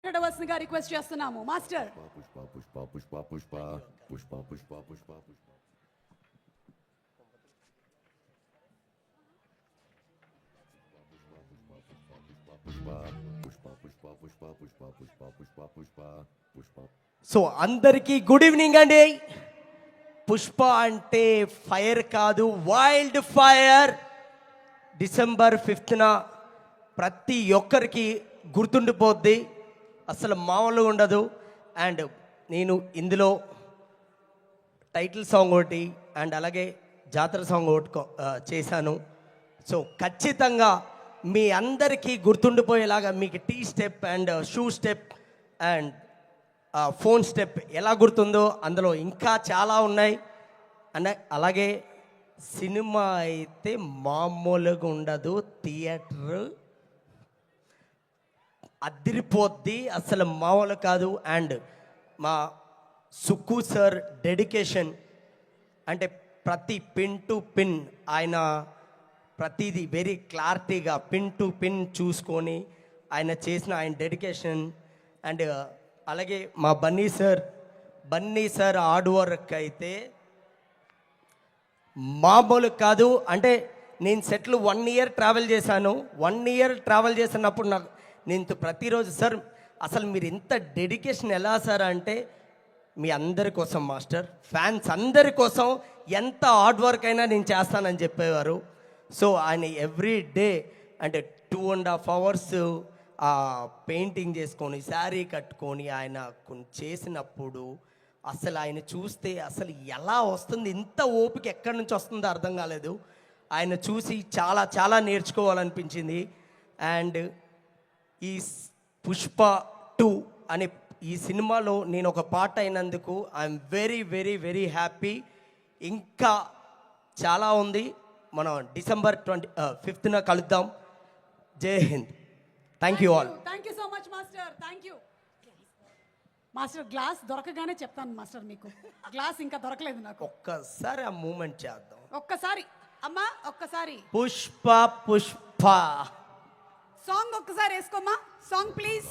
మాట్లాడవలసిందిగా రిక్వెస్ట్ చేస్తున్నాము master. Pushpa Pushpa Pushpa Pushpa Pushpa Pushpa Pushpa Pushpa so అందరికీ గుడ్ ఈవినింగ్ అండి. పుష్ప అంటే ఫైర్ కాదు, వైల్డ్ ఫైర్. డిసెంబర్ 5న ప్రతి ఒక్కరికి గుర్తుండిపోద్ది, అసలు మామూలుగా ఉండదు. అండ్ నేను ఇందులో టైటిల్ సాంగ్ ఒకటి అండ్ అలాగే జాతర సాంగ్ ఒకటి చేశాను. సో ఖచ్చితంగా మీ అందరికీ గుర్తుండిపోయేలాగా మీకు T step and shoe step and phone step ఎలా గుర్తుందో అందులో ఇంకా చాలా ఉన్నాయి. అండ్ అలాగే సినిమా అయితే మామూలుగా ఉండదు, థియేటర్ అదిరిపోద్ది, అసలు మామూలు కాదు. అండ్ మా సుక్కు సార్ డెడికేషన్ అంటే ప్రతి పిన్ టు పిన్ ఆయన ప్రతిదీ వెరీ క్లారిటీగా పిన్ టు పిన్ చూసుకొని ఆయన చేసిన ఆయన డెడికేషన్. అండ్ అలాగే మా బన్నీ సార్ హార్డ్ వర్క్ అయితే మామూలు కాదు. అంటే నేను సెట్లు 1 ఇయర్ ట్రావెల్ చేశాను. 1 ఇయర్ ట్రావెల్ చేసినప్పుడు నాకు నేను ప్రతిరోజు సార్ అసలు మీరు ఇంత డెడికేషన్ ఎలా సార్ అంటే మీ అందరి కోసం మాస్టర్, ఫ్యాన్స్ అందరి కోసం ఎంత హార్డ్ వర్క్ అయినా నేను చేస్తానని చెప్పేవారు. సో ఆయన ఎవ్రీ డే అంటే 2.5 hours పెయింటింగ్ చేసుకొని శారీ కట్టుకొని ఆయన చేసినప్పుడు అసలు ఆయన చూస్తే అసలు ఎలా వస్తుంది, ఇంత ఓపిక ఎక్కడి నుంచి వస్తుందో అర్థం కాలేదు. ఆయన చూసి చాలా చాలా నేర్చుకోవాలనిపించింది. అండ్ ఈ పుష్ప 2 అనే ఈ సినిమాలో నేను ఒక పార్ట్ అయినందుకు I'm very very very happy. ఇంకా చాలా ఉంది. మనం డిసెంబర్ 5న కలుద్దాం. జై Hind. Thank you all. Thank you so much master. Thank you master. Glass దొరకగానే చెప్తాను మాస్టర్, మీకు గ్లాస్ ఇంకా దొరకలేదు నాకు. ఒక్కసారి ఆ మూమెంట్ చేద్దాం. ఒక్కసారి అమ్మా, ఒక్కసారి పుష్ప పుష్ప సాంగ్ ఒక్కసారి వేసుకోమ్మా. Song please.